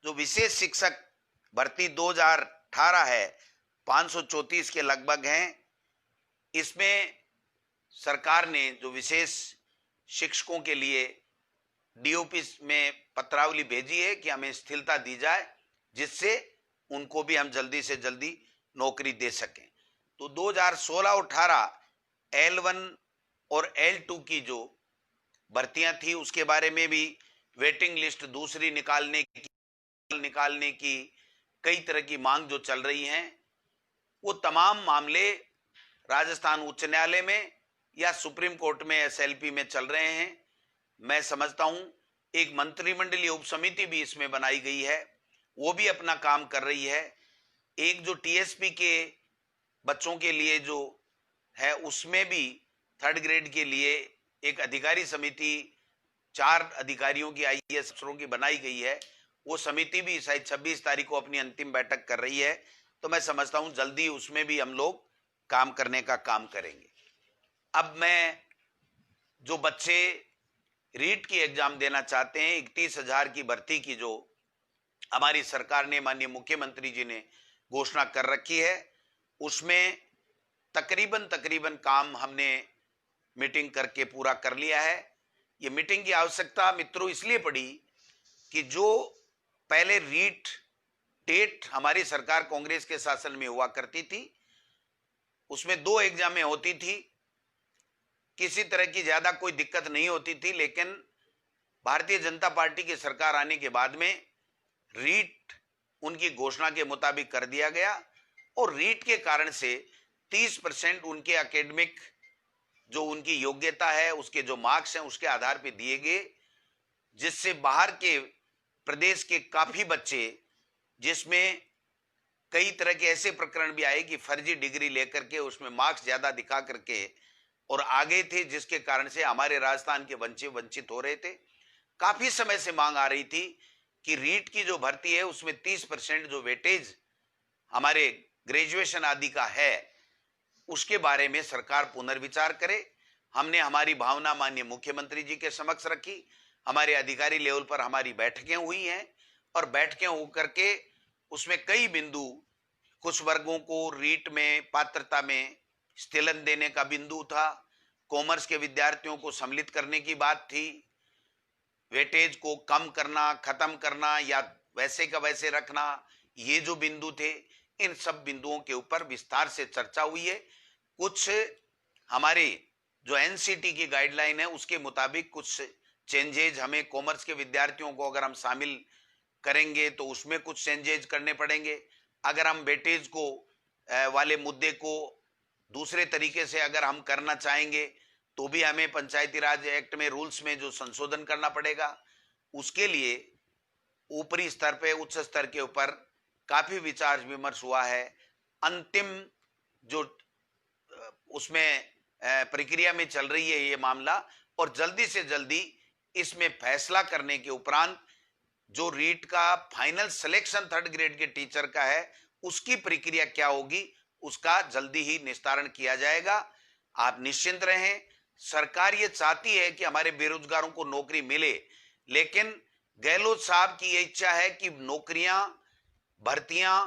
जो विशेष शिक्षक भर्ती 2018 है 534 के लगभग हैं। इसमें सरकार ने जो विशेष शिक्षकों के लिए डीओपी में पत्रावली भेजी है कि हमें स्थिरता दी जाए, जिससे उनको भी हम जल्दी से जल्दी नौकरी दे सकें। तो 2016 और 18 L1 और L2 की जो भर्तियां थी उसके बारे में भी वेटिंग लिस्ट दूसरी निकालने की कई तरह की मांग जो चल रही हैं, वो तमाम मामले राजस्थान उच्च न्यायालय में या सुप्रीम कोर्ट में SLP में चल रहे हैं। मैं समझता हूं एक मंत्रिमंडलीय उपसमिति भी इसमें बनाई गई है, वो भी अपना काम कर रही है। एक जो TSP के बच्चों के लिए जो है उसमें भी 3rd ग्रेड के लिए एक अधिकारी समिति 4 अधिकारियों की IAS अफसरों की बनाई गई है। वो समिति भी शायद 26 तारीख को अपनी अंतिम बैठक कर रही है। तो मैं समझता हूं जल्दी उसमें भी हम लोग काम करने का काम करेंगे। अब मैं जो बच्चे रीट की एग्जाम देना चाहते हैं 31,000 की भर्ती की जो हमारी सरकार ने माननीय मुख्यमंत्री जी ने घोषणा कर रखी है, उसमें तकरीबन काम हमने मीटिंग करके पूरा कर लिया है। ये मीटिंग की आवश्यकता मित्रों इसलिए पड़ी कि जो पहले रीट टेट हमारी सरकार कांग्रेस के शासन में हुआ करती थी, उसमें 2 एग्जामें होती थी, किसी तरह की ज्यादा कोई दिक्कत नहीं होती थी। लेकिन भारतीय जनता पार्टी की सरकार आने के बाद में रीट उनकी घोषणा के मुताबिक कर दिया गया और रीट के कारण से 30% उनके एकेडमिक जो उनकी योग्यता है, उसके जो मार्क्स हैं उसके आधार पर दिए गए, जिससे बाहर के प्रदेश के काफी बच्चे, जिसमें कई तरह के ऐसे प्रकरण भी आए कि फर्जी डिग्री लेकर के उसमें मार्क्स ज्यादा दिखा करके और आगे थे, जिसके कारण से हमारे राजस्थान के बच्चे वंचित हो रहे थे। काफी समय से मांग आ रही थी कि रीट की जो भर्ती है उसमें 30% जो वेटेज हमारे ग्रेजुएशन आदि का है उसके बारे में सरकार पुनर्विचार करे। हमने हमारी भावना माननीय मुख्यमंत्री जी के समक्ष रखी, हमारे अधिकारी लेवल पर हमारी बैठकें हुई हैं और बैठकें होकर के उसमें कई बिंदु, कुछ वर्गों को रीट में पात्रता में स्थिलन देने का बिंदु था, कॉमर्स के विद्यार्थियों को सम्मिलित करने की बात थी, वेटेज को कम करना, खत्म करना या वैसे का वैसे रखना, ये जो बिंदु थे, इन सब बिंदुओं के ऊपर विस्तार से चर्चा हुई है। कुछ हमारे जो NCT की गाइडलाइन है उसके मुताबिक कुछ चेंजेज हमें कॉमर्स के विद्यार्थियों को अगर हम शामिल करेंगे तो उसमें कुछ चेंजेज करने पड़ेंगे। अगर हम वेटेज को वाले मुद्दे को दूसरे तरीके से अगर हम करना चाहेंगे तो भी हमें पंचायती राज एक्ट में रूल्स में जो संशोधन करना पड़ेगा। उसके लिए ऊपरी स्तर पे, उच्च स्तर के ऊपर काफी विचार विमर्श हुआ है। अंतिम जो उसमें प्रक्रिया में चल रही है ये मामला, और जल्दी से जल्दी इसमें फैसला करने के उपरांत जो रीट का फाइनल सिलेक्शन 3rd ग्रेड के टीचर का है उसकी प्रक्रिया क्या होगी उसका जल्दी ही निस्तारण किया जाएगा। आप निश्चिंत रहें, सरकार ये चाहती है कि हमारे बेरोजगारों को नौकरी मिले, लेकिन गहलोत साहब की ये इच्छा है कि नौकरियां, भर्तियां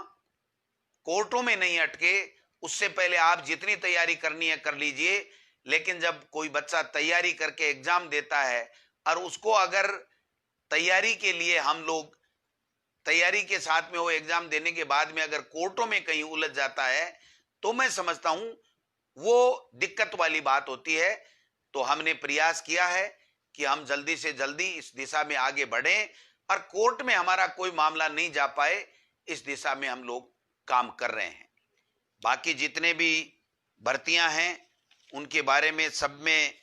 कोर्टों में नहीं अटके। उससे पहले आप जितनी तैयारी करनी है कर लीजिए, लेकिन जब कोई बच्चा तैयारी करके एग्जाम देता है और उसको अगर तैयारी के लिए हम लोग तैयारी के साथ में वो एग्जाम देने के बाद में अगर कोर्टों में कहीं उलझ जाता है तो मैं समझता हूं वो दिक्कत वाली बात होती है। तो हमने प्रयास किया है कि हम जल्दी से जल्दी इस दिशा में आगे बढ़ें और कोर्ट में हमारा कोई मामला नहीं जा पाए, इस दिशा में हम लोग काम कर रहे हैं। बाकी जितने भी भर्तियां हैं उनके बारे में सब में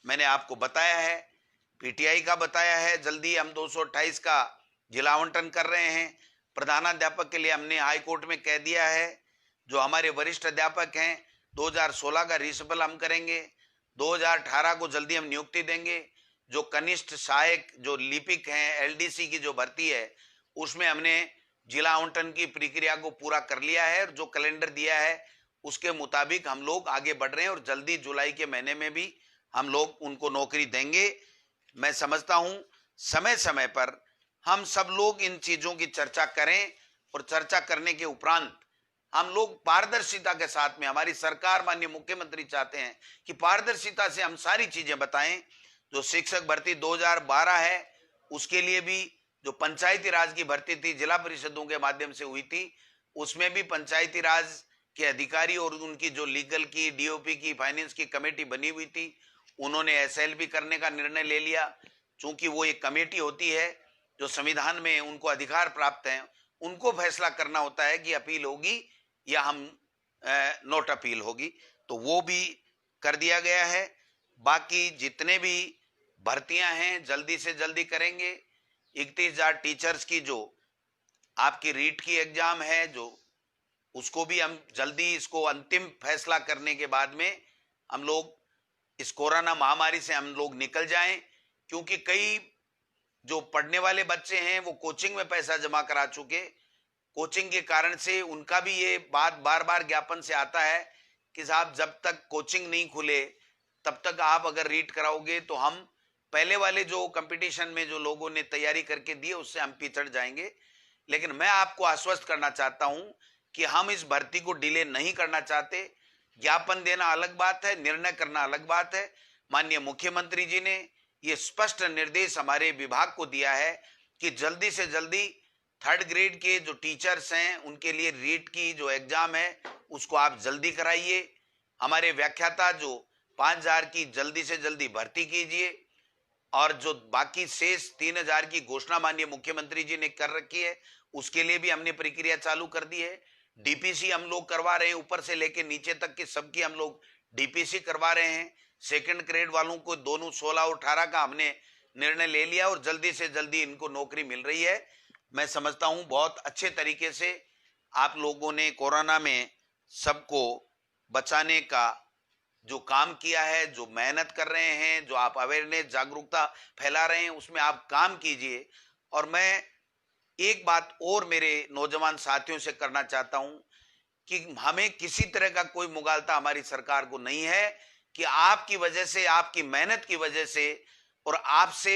मैंने आपको बताया है, PTI का बताया है। जल्दी हम 228 का जिला आवंटन कर रहे हैं। प्रधानाध्यापक के लिए हमने हाई कोर्ट में कह दिया है। जो हमारे वरिष्ठ अध्यापक हैं 2016 का रिशफल हम करेंगे, 2018 को जल्दी हम नियुक्ति देंगे। जो कनिष्ठ सहायक जो लिपिक हैं LDC की जो भर्ती है उसमें हमने जिला आवंटन की प्रक्रिया को पूरा कर लिया है और जो कैलेंडर दिया है उसके मुताबिक हम लोग आगे बढ़ रहे हैं और जल्दी जुलाई के महीने में भी हम लोग उनको नौकरी देंगे। मैं समझता हूं समय समय पर हम सब लोग इन चीजों की चर्चा करें और चर्चा करने के उपरांत हम लोग पारदर्शिता के साथ में, हमारी सरकार माननीय मुख्यमंत्री चाहते हैं कि पारदर्शिता से हम सारी चीजें बताएं। जो शिक्षक भर्ती 2012 है उसके लिए भी जो पंचायती राज की भर्ती थी जिला परिषदों के माध्यम से हुई थी, उसमें भी पंचायती राज के अधिकारी और उनकी जो लीगल की, डीओपी की, फाइनेंस की कमेटी बनी हुई थी, उन्होंने एसएलपी करने का निर्णय ले लिया। चूंकि वो एक कमेटी होती है जो संविधान में उनको अधिकार प्राप्त है, उनको फैसला करना होता है कि अपील होगी या हम नोट अपील होगी, तो वो भी कर दिया गया है। बाकी जितने भी भर्तियां हैं जल्दी से जल्दी करेंगे। 31,000 टीचर्स की जो आपकी रीट की एग्जाम है, जो उसको भी हम जल्दी, इसको अंतिम फैसला करने के बाद में हम लोग इस कोरोना महामारी से हम लोग निकल जाएं। क्योंकि कई जो पढ़ने वाले बच्चे हैं वो कोचिंग में पैसा जमा करा चुके, कोचिंग के कारण से उनका भी ये बात बार बार ज्ञापन से आता है कि साहब जब तक कोचिंग नहीं खुले तब तक आप अगर रीट कराओगे तो हम पहले वाले जो कंपटीशन में जो लोगों ने तैयारी करके दी उससे हम पिछड़ जाएंगे। लेकिन मैं आपको आश्वस्त करना चाहता हूं कि हम इस भर्ती को डिले नहीं करना चाहते। ज्ञापन देना अलग बात है, निर्णय करना अलग बात है। माननीय मुख्यमंत्री जी ने ये स्पष्ट निर्देश हमारे विभाग को दिया है कि जल्दी से जल्दी 3rd ग्रेड के जो टीचर्स हैं उनके लिए रीट की जो एग्जाम है उसको आप जल्दी कराइए। हमारे व्याख्याता जो 5,000 की जल्दी से जल्दी भर्ती कीजिए, और जो बाकी शेष 3,000 की घोषणा माननीय मुख्यमंत्री जी ने कर रखी है उसके लिए भी हमने प्रक्रिया चालू कर दी है। डीपीसी हम लोग करवा रहे हैं, ऊपर से लेके नीचे तक की सबकी हम लोग डीपीसी करवा रहे हैं। 2nd ग्रेड वालों को दोनों 16 और 18 का हमने निर्णय ले लिया और जल्दी से जल्दी इनको नौकरी मिल रही है। मैं समझता हूं बहुत अच्छे तरीके से आप लोगों ने कोरोना में सबको बचाने का जो काम किया है, जो मेहनत कर रहे हैं, जो आप अवेयरनेस, जागरूकता फैला रहे हैं, उसमें आप काम कीजिए। और मैं एक बात और मेरे नौजवान साथियों से करना चाहता हूं कि हमें किसी तरह का कोई मुगालता हमारी सरकार को नहीं है कि आपकी वजह से, आपकी मेहनत की वजह से और आपसे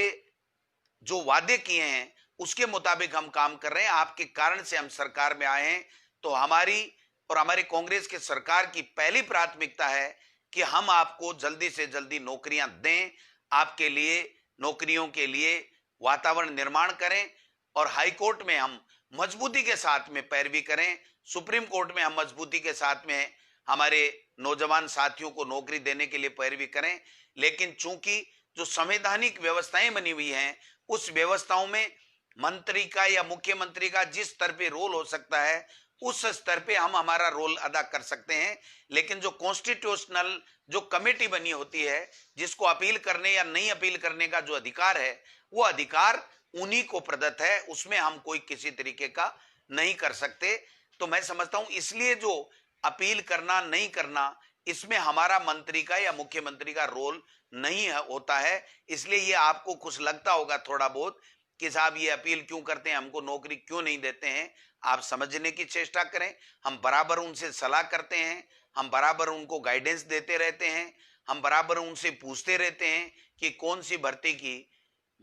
जो वादे किए हैं उसके मुताबिक हम काम कर रहे हैं। आपके कारण से हम सरकार में आए हैं। तो हमारी और हमारे कांग्रेस के सरकार की पहली प्राथमिकता है कि हम आपको जल्दी से जल्दी नौकरियां दें, आपके लिए नौकरियों के लिए वातावरण निर्माण करें और हाई कोर्ट में हम मजबूती के साथ में पैरवी करें, सुप्रीम कोर्ट में हम मजबूती के साथ में हमारे नौजवान साथियों को नौकरी देने के लिए पैरवी करें। लेकिन चूंकि जो संवैधानिक व्यवस्थाएं बनी हुई हैं उस व्यवस्थाओं में मंत्री का या मुख्यमंत्री का जिस स्तर पे रोल हो सकता है उस स्तर पे हम हमारा रोल अदा कर सकते हैं। लेकिन जो कॉन्स्टिट्यूशनल जो कमेटी बनी होती है जिसको अपील करने या नहीं अपील करने का जो अधिकार है वो अधिकार उन्हीं को प्रदत्त है, उसमें हम कोई किसी तरीके का नहीं कर सकते। तो मैं समझता हूं इसलिए जो अपील करना नहीं करना इसमें हमारा मंत्री का या मुख्यमंत्री का रोल नहीं होता है। इसलिए ये आपको कुछ लगता होगा थोड़ा बहुत कि साहब ये अपील क्यों करते हैं, हमको नौकरी क्यों नहीं देते हैं। आप समझने की चेष्टा करें, हम बराबर उनसे सलाह करते हैं, हम बराबर उनको गाइडेंस देते रहते हैं, हम बराबर उनसे पूछते रहते हैं कि कौन सी भर्ती की।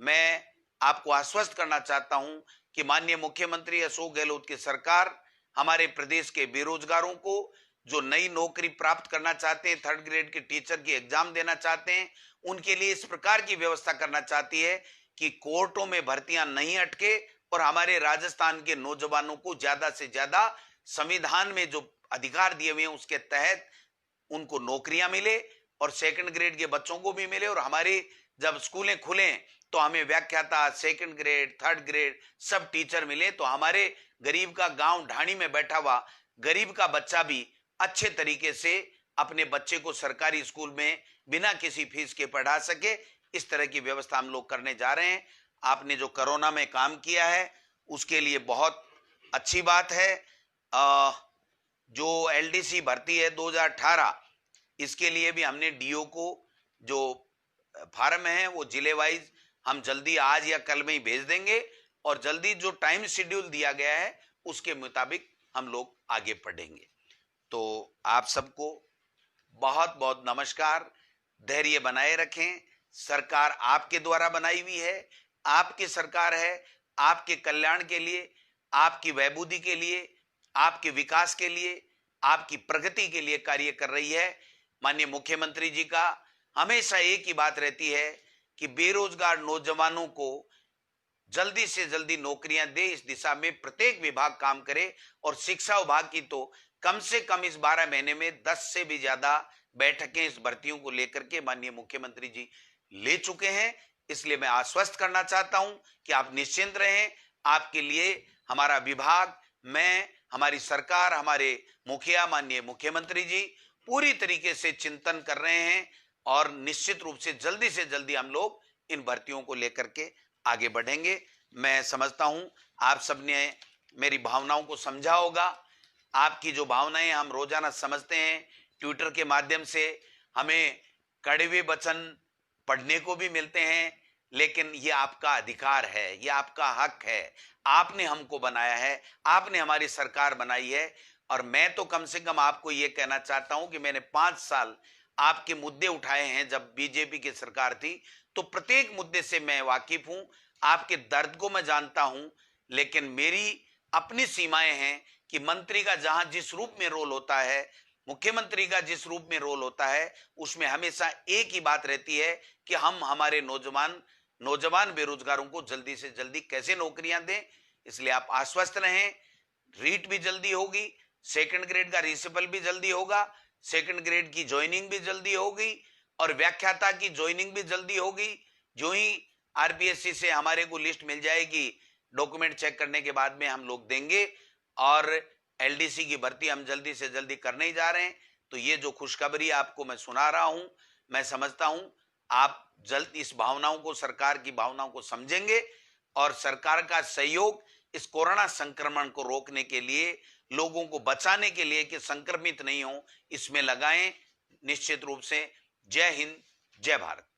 मैं आपको आश्वस्त करना चाहता हूं कि माननीय मुख्यमंत्री अशोक गहलोत की सरकार हमारे प्रदेश के बेरोजगारों को जो नई नौकरी प्राप्त करना चाहते हैं, 3rd ग्रेड के टीचर की एग्जाम देना चाहते हैं, उनके लिए इस प्रकार की व्यवस्था करना चाहती है कि कोर्टों में भर्तियां नहीं अटके और हमारे राजस्थान के नौजवानों को ज्यादा से ज्यादा संविधान में जो अधिकार दिए हुए हैं उसके तहत उनको नौकरियां मिले और 2nd ग्रेड के बच्चों को भी मिले। और हमारे जब स्कूलें खुले तो हमें व्याख्याता 2nd ग्रेड, 3rd ग्रेड सब टीचर मिले, तो हमारे गरीब का गांव ढाणी में बैठा हुआ गरीब का बच्चा भी अच्छे तरीके से अपने बच्चे को सरकारी स्कूल में बिना किसी फीस के पढ़ा सके। इस तरह की व्यवस्था हम लोग करने जा रहे हैं। आपने जो कोरोना में काम किया है उसके लिए बहुत अच्छी बात है। जो एलडीसी भर्ती है 2018, इसके लिए भी हमने डीओ को जो फार्म है वो जिले वाइज हम जल्दी आज या कल में ही भेज देंगे और जल्दी जो टाइम शेड्यूल दिया गया है उसके मुताबिक हम लोग आगे बढ़ेंगे। तो आप सबको बहुत बहुत नमस्कार। धैर्य बनाए रखें। सरकार आपके द्वारा बनाई हुई है, आपकी सरकार है, आपके कल्याण के लिए, आपकी वैभूति के लिए, आपके विकास के लिए, आपकी प्रगति के लिए कार्य कर रही है। माननीय मुख्यमंत्री जी का हमेशा एक ही बात रहती है कि बेरोजगार नौजवानों को जल्दी से जल्दी नौकरियां दे, इस दिशा में प्रत्येक विभाग काम करे। और शिक्षा विभाग की तो कम से कम इस 12 महीने में 10 से भी ज्यादा बैठकें इस भर्तियों को लेकर के माननीय मुख्यमंत्री जी ले चुके हैं। इसलिए मैं आश्वस्त करना चाहता हूं कि आप निश्चिंत रहें। आपके लिए हमारा विभाग, मैं, हमारी सरकार, हमारे मुखिया माननीय मुख्यमंत्री जी पूरी तरीके से चिंतन कर रहे हैं और निश्चित रूप से जल्दी हम लोग इन भर्तियों को लेकर के आगे बढ़ेंगे। मैं समझता हूं आप सबने मेरी भावनाओं को समझा होगा। आपकी जो भावनाएं हम रोजाना समझते हैं, ट्विटर के माध्यम से हमें कड़वे वचन पढ़ने को भी मिलते हैं, लेकिन ये आपका अधिकार है, ये आपका हक है। आपने हमको बनाया है, आपने हमारी सरकार बनाई है। और मैं तो कम से कम आपको ये कहना चाहता हूं कि मैंने 5 साल आपके मुद्दे उठाए हैं। जब बीजेपी की सरकार थी तो प्रत्येक मुद्दे से मैं वाकिफ हूं, आपके दर्द को मैं जानता हूं। लेकिन मेरी अपनी सीमाएं हैं कि मंत्री का जहां जिस रूप में रोल होता है, मुख्यमंत्री का जिस रूप में रोल होता है, उसमें हमेशा एक ही बात रहती है कि हम हमारे नौजवान बेरोजगारों को जल्दी से जल्दी कैसे नौकरियां दें। इसलिए आप आश्वस्त रहें, रीट भी जल्दी होगी, सेकंड ग्रेड का रिसिपल भी जल्दी होगा, सेकंड ग्रेड की ज्वाइनिंग भी जल्दी होगी और व्याख्याता की ज्वाइनिंग भी जल्दी होगी। जो ही आरपीएससी से हमारे को लिस्ट मिल जाएगी, डॉक्यूमेंट चेक करने के बाद में हम लोग देंगे और एलडीसी की भर्ती हम जल्दी से जल्दी करने ही जा रहे हैं। तो ये जो खुशखबरी आपको मैं सुना रहा हूं, मैं समझता हूं आप जल्द इस भावनाओं को, सरकार की भावनाओं को समझेंगे और सरकार का सहयोग इस कोरोना संक्रमण को रोकने के लिए, लोगों को बचाने के लिए कि संक्रमित नहीं हो, इसमें लगाएं। निश्चित रूप से जय हिंद, जय भारत।